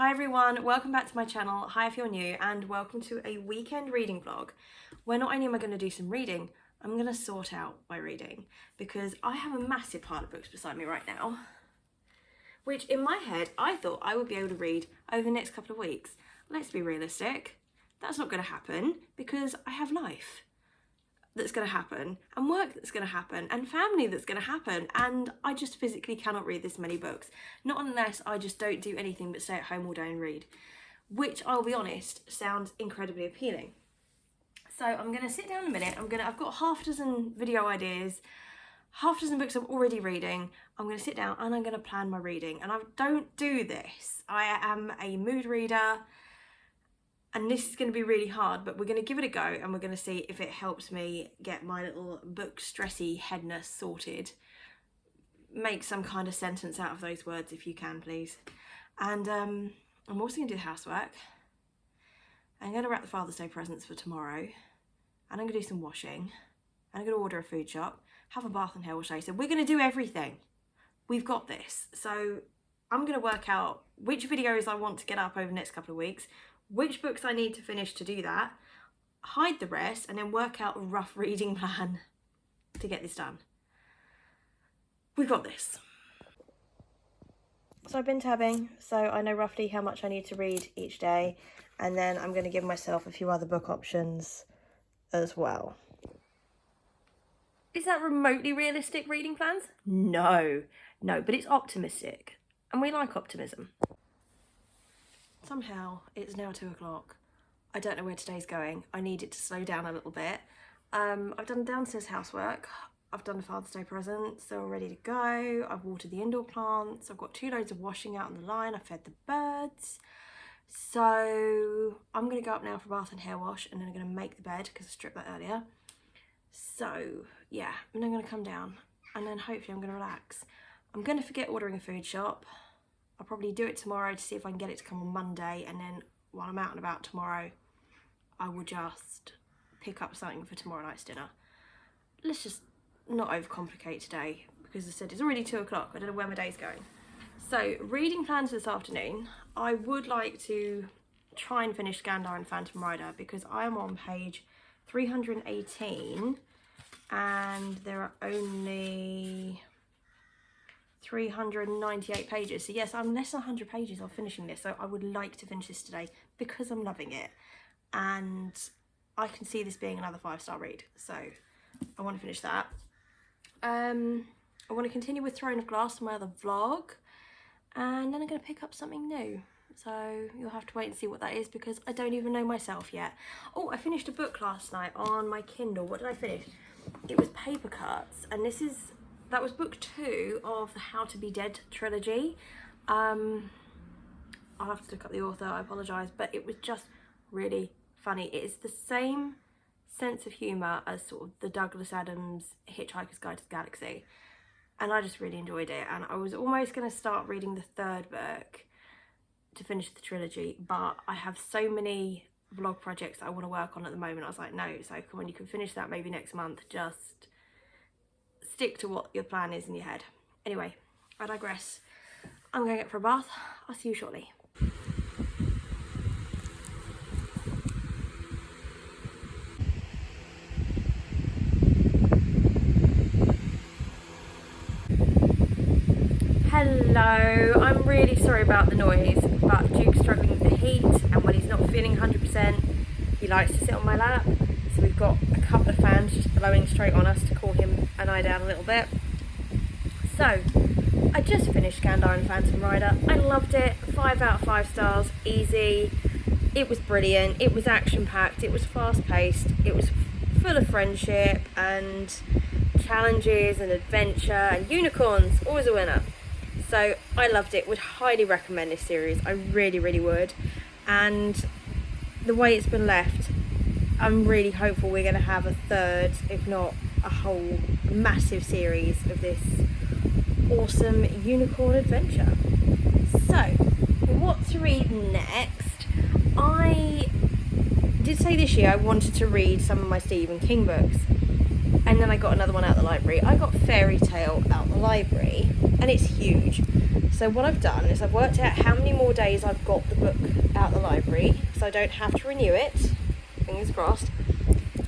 Hi everyone, welcome back to my channel. Hi if you're new, and welcome to a weekend reading vlog where not only am I going to do some reading, I'm going to sort out my reading because I have a massive pile of books beside me right now, which in my head I thought I would be able to read over the next couple of weeks. Let's be realistic, that's not going to happen because I have life that's going to happen and work that's going to happen and family that's going to happen, and I just physically cannot read this many books, not unless I just don't do anything but stay at home all day and read, which I'll be honest sounds incredibly appealing. So I'm going to sit down in a minute. I've got half a dozen video ideas, half a dozen books I'm already reading. I'm going to sit down and I'm going to plan my reading, and I don't do this. I am a mood reader and this is going to be really hard, but we're going to give it a go and we're going to see if it helps me get my little book stressy headness sorted. Make some kind of sentence out of those words if you can, please. And I'm also going to do the housework. I'm going to wrap the Father's Day presents for tomorrow, and I'm going to do some washing, and I'm going to order a food shop, have a bath and hair wash later. We're going to do everything. We've got this. So I'm going to work out which videos I want to get up over the next couple of weeks, which books I need to finish to do that, hide the rest, and then work out a rough reading plan to get this done. We've got this. So I've been tabbing, so I know roughly how much I need to read each day, and then I'm going to give myself a few other book options as well. Is that remotely realistic reading plans? No, but it's optimistic, and we like optimism. Somehow it's now 2 o'clock. I don't know where today's going. I need it to slow down a little bit. I've done downstairs housework. I've done the Father's Day presents. They're all ready to go. I've watered the indoor plants. I've got 2 loads of washing out on the line. I fed the birds. So I'm going to go up now for a bath and hair wash, and then I'm going to make the bed because I stripped that earlier. So yeah, and I'm going to come down and then hopefully I'm going to relax. I'm going to forget ordering a food shop. I'll probably do it tomorrow to see if I can get it to come on Monday, and then while I'm out and about tomorrow, I will just pick up something for tomorrow night's dinner. Let's just not overcomplicate today because as I said, it's already 2 o'clock. I don't know where my day's going. So reading plans this afternoon, I would like to try and finish Scandar and Phantom Rider because I am on page 318 and there are only 398 pages. So yes, I'm less than 100 pages of finishing this. So I would like to finish this today because I'm loving it. And I can see this being another 5-star read. So I want to finish that. I want to continue with Throne of Glass, my other vlog. And then I'm going to pick up something new. So you'll have to wait and see what that is because I don't even know myself yet. Oh, I finished a book last night on my Kindle. What did I finish? It was Paper Cuts, and that was book 2 of the How to Be Dead trilogy. I'll have to look up the author, I apologise, but it was just really funny. It is the same sense of humour as sort of the Douglas Adams Hitchhiker's Guide to the Galaxy, and I just really enjoyed it. And I was almost going to start reading the 3rd book to finish the trilogy, but I have so many vlog projects that I want to work on at the moment. I was like, no, so come on, you can finish that maybe next month. Just stick to what your plan is in your head. Anyway, I digress. I'm going to get for a bath. I'll see you shortly. Hello, I'm really sorry about the noise, but Duke's struggling with the heat, and when he's not feeling 100%, he likes to sit on my lap. So we've got a couple of fans just blowing straight on us to cool him and I down a little bit. So, I just finished Scandar and Phantom Rider. I loved it. 5 out of 5 stars, easy. It was brilliant. It was action-packed. It was fast-paced. It was full of friendship and challenges and adventure and unicorns. Always a winner. So I loved it. Would highly recommend this series. I really, really would. And the way it's been left, I'm really hopeful we're going to have a 3rd, if not a whole massive series of this awesome unicorn adventure. So, what to read next? I did say this year I wanted to read some of my Stephen King books, and then I got another one out of the library. I got Fairy Tale out of the library, and it's huge. So what I've done is I've worked out how many more days I've got the book out of the library, so I don't have to renew it, fingers crossed.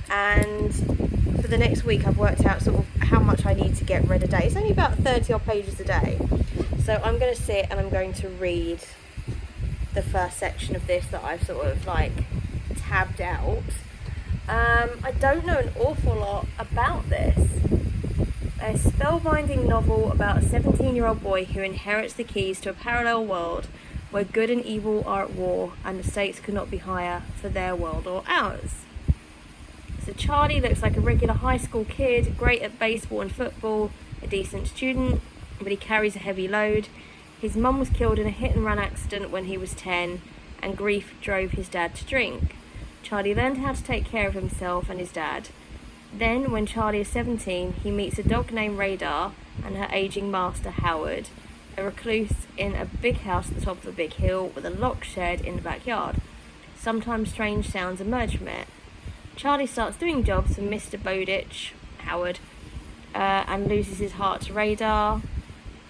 And for the next week I've worked out sort of how much I need to get read a day. It's only about 30 odd pages a day. So I'm going to sit and I'm going to read the first section of this that I've sort of like tabbed out. I don't know an awful lot about this. A spellbinding novel about a 17-year-old boy who inherits the keys to a parallel world where good and evil are at war and the stakes could not be higher for their world or ours. So Charlie looks like a regular high school kid, great at baseball and football, a decent student, but he carries a heavy load. His mum was killed in a hit-and-run accident when he was 10, and grief drove his dad to drink. Charlie learned how to take care of himself and his dad. Then, when Charlie is 17, he meets a dog named Radar and her aging master, Howard, a recluse in a big house at the top of a big hill with a locked shed in the backyard. Sometimes strange sounds emerge from it. Charlie starts doing jobs for Mr. Bowditch, Howard, and loses his heart to Radar.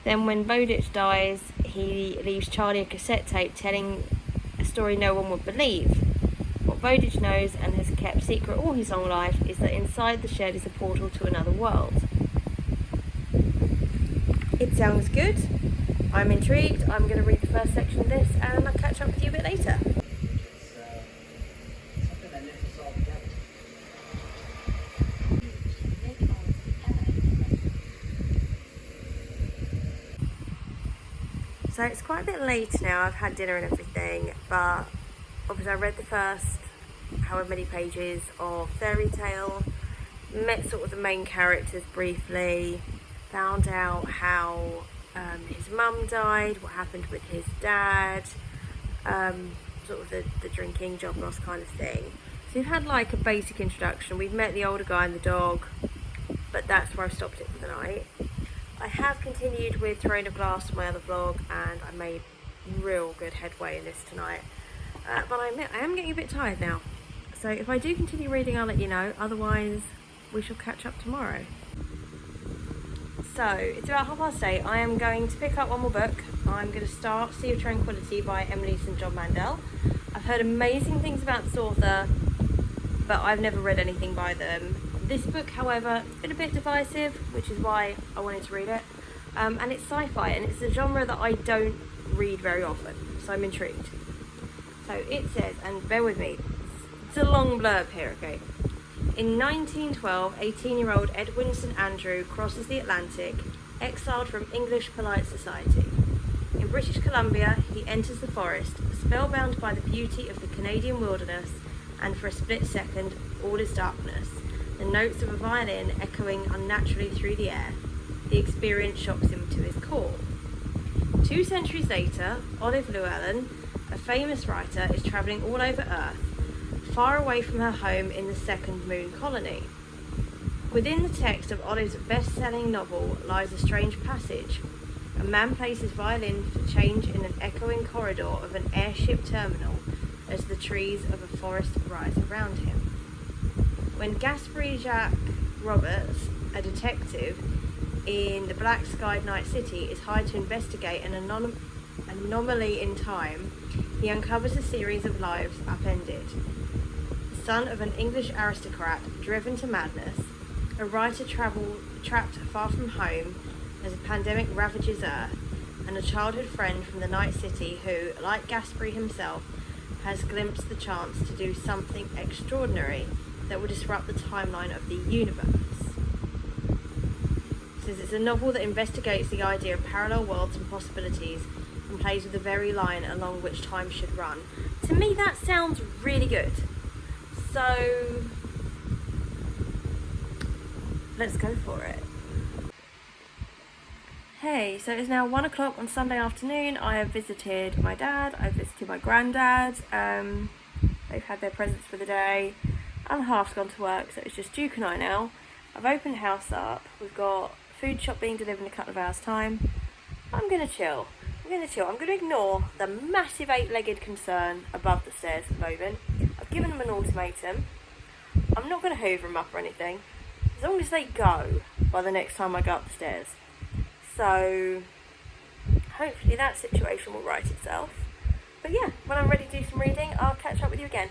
Then when Bowditch dies, he leaves Charlie a cassette tape telling a story no one would believe. What Bowditch knows and has kept secret all his long life is that inside the shed is a portal to another world. It sounds good. I'm intrigued. I'm going to read the first section of this and I'll catch up with you a bit later. So it's quite a bit late now, I've had dinner and everything, but obviously I read the first however many pages of Fairy Tale, met sort of the main characters briefly, found out how his mum died, what happened with his dad, sort of the drinking, job loss kind of thing. So we've had like a basic introduction, we've met the older guy and the dog, but that's where I've stopped it for the night. I have continued with Throne of Glass, my other vlog, and I made real good headway in this tonight. But I am getting a bit tired now. So if I do continue reading, I'll let you know. Otherwise, we shall catch up tomorrow. So it's about 8:30. I am going to pick up one more book. I'm going to start Sea of Tranquility by Emily St. John Mandel. I've heard amazing things about this author, but I've never read anything by them. This book, however, has been a bit divisive, which is why I wanted to read it. And it's sci-fi, and it's a genre that I don't read very often, so I'm intrigued. So it says, and bear with me, it's a long blurb here, okay? In 1912, 18-year-old Edwin St. Andrew crosses the Atlantic, exiled from English polite society. In British Columbia, he enters the forest, spellbound by the beauty of the Canadian wilderness, and for a split second, all is darkness. The notes of a violin echoing unnaturally through the air. The experience shocks him to his core. 2 centuries later, Olive Llewellyn, a famous writer, is travelling all over Earth, far away from her home in the Second Moon Colony. Within the text of Olive's best-selling novel lies a strange passage. A man plays his violin for change in an echoing corridor of an airship terminal as the trees of a forest rise around him. When Gaspard Jacques Roberts, a detective in the black-skied night city, is hired to investigate an anomaly in time, he uncovers a series of lives upended. The son of an English aristocrat driven to madness, a writer trapped far from home as a pandemic ravages Earth, and a childhood friend from the night city who, like Gaspard himself, has glimpsed the chance to do something extraordinary that will disrupt the timeline of the universe. It says it's a novel that investigates the idea of parallel worlds and possibilities and plays with the very line along which time should run. To me, that sounds really good. So let's go for it. Hey, so it's now 1 o'clock on Sunday afternoon. I have visited my dad, I've visited my granddad. They've had their presents for the day. I'm half gone to work, so it's just Duke and I now. I've opened the house up. We've got food shop being delivered in a couple of hours' time. I'm gonna chill. I'm gonna ignore the massive 8-legged concern above the stairs at the moment. I've given them an ultimatum. I'm not gonna hoover them up or anything. as long as they go by the next time I go up the stairs. So hopefully that situation will right itself. But yeah, when I'm ready to do some reading, I'll catch up with you again.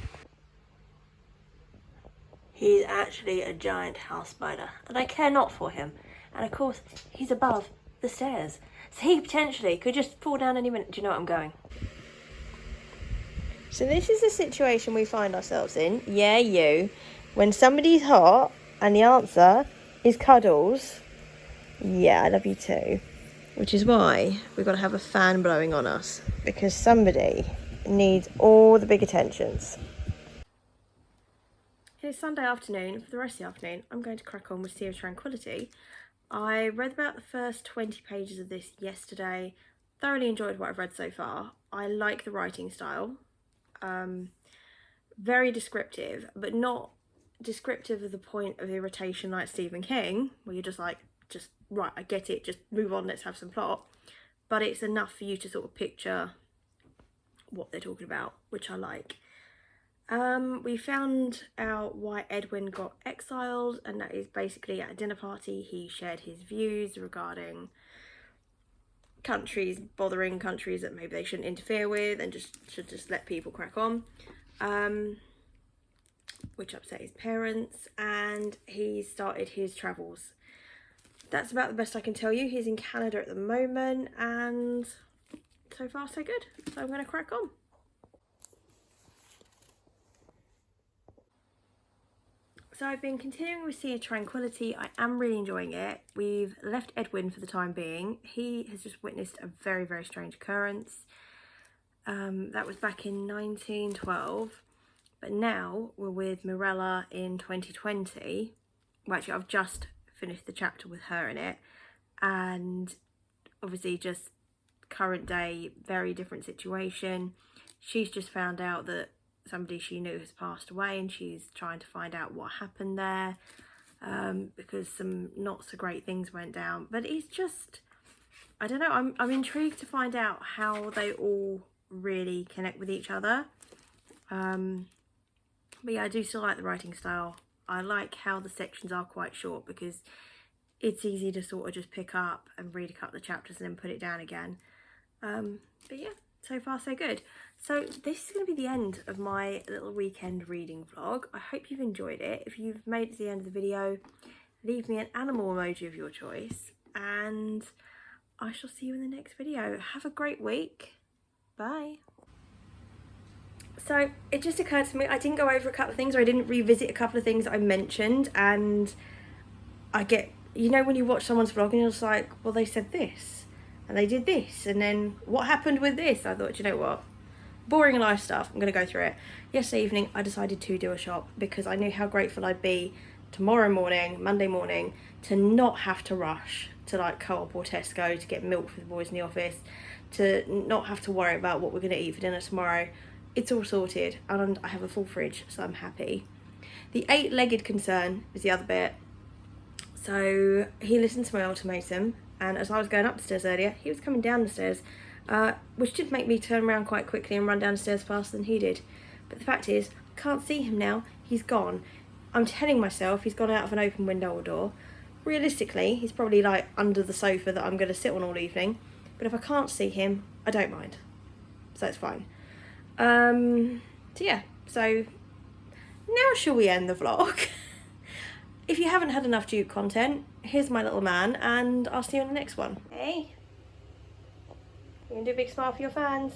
He's actually a giant house spider, and I care not for him. And of course, he's above the stairs, so he potentially could just fall down any minute. Do you know where I'm going? So this is the situation we find ourselves in. Yeah, you. When somebody's hot and the answer is cuddles. Yeah, I love you too. Which is why we've got to have a fan blowing on us, because somebody needs all the big attentions. It's Sunday afternoon. For the rest of the afternoon, I'm going to crack on with Sea of Tranquility. I read about the first 20 pages of this yesterday. Thoroughly enjoyed what I've read so far. I like the writing style. Very descriptive, but not descriptive of the point of irritation like Stephen King, where you're just like, right, I get it, just move on, let's have some plot. But it's enough for you to sort of picture what they're talking about, which I like. We found out why Edwin got exiled, and that is basically at a dinner party he shared his views regarding countries bothering countries that maybe they shouldn't interfere with and should just let people crack on, which upset his parents, and he started his travels. That's about the best I can tell you. He's in Canada at the moment, and so far so good. So I'm going to crack on. So I've been continuing with Sea of Tranquility. I am really enjoying it. We've left Edwin for the time being. He has just witnessed a very, very strange occurrence. That was back in 1912. But now we're with Mirella in 2020. Well, actually, I've just finished the chapter with her in it. And obviously just current day, very different situation. She's just found out that somebody she knew has passed away, and she's trying to find out what happened there, because some not so great things went down. But it's just, I don't know, I'm intrigued to find out how they all really connect with each other. But yeah, I do still like the writing style. I like how the sections are quite short, because it's easy to sort of just pick up and read a couple of chapters and then put it down again. But yeah, so far so good. So this is going to be the end of my little weekend reading vlog. I hope you've enjoyed it. If you've made it to the end of the video, leave me an animal emoji of your choice, and I shall see you in the next video. Have a great week. Bye. So it just occurred to me, I didn't go over a couple of things, or I didn't revisit a couple of things that I mentioned, and I get, you know, when you watch someone's vlog and you're just like, well, they said this and they did this, and then what happened with this? I thought, you know what, boring life stuff, I'm gonna go through it. Yesterday evening I decided to do a shop, because I knew how grateful I'd be tomorrow morning, Monday morning, to not have to rush to like Co-op or Tesco to get milk for the boys in the office, to not have to worry about what we're gonna eat for dinner tomorrow. It's all sorted, and I have a full fridge, so I'm happy. The 8-legged concern is the other bit. So he listened to my ultimatum, and as I was going up the stairs earlier, he was coming down the stairs, which did make me turn around quite quickly and run down the stairs faster than he did. But the fact is, I can't see him now. He's gone. I'm telling myself he's gone out of an open window or door. Realistically, he's probably like under the sofa that I'm going to sit on all evening. But if I can't see him, I don't mind. So it's fine. So yeah, so now shall we end the vlog? If you haven't had enough Duke content, here's my little man, and I'll see you on the next one. Hey, you gonna do a big smile for your fans?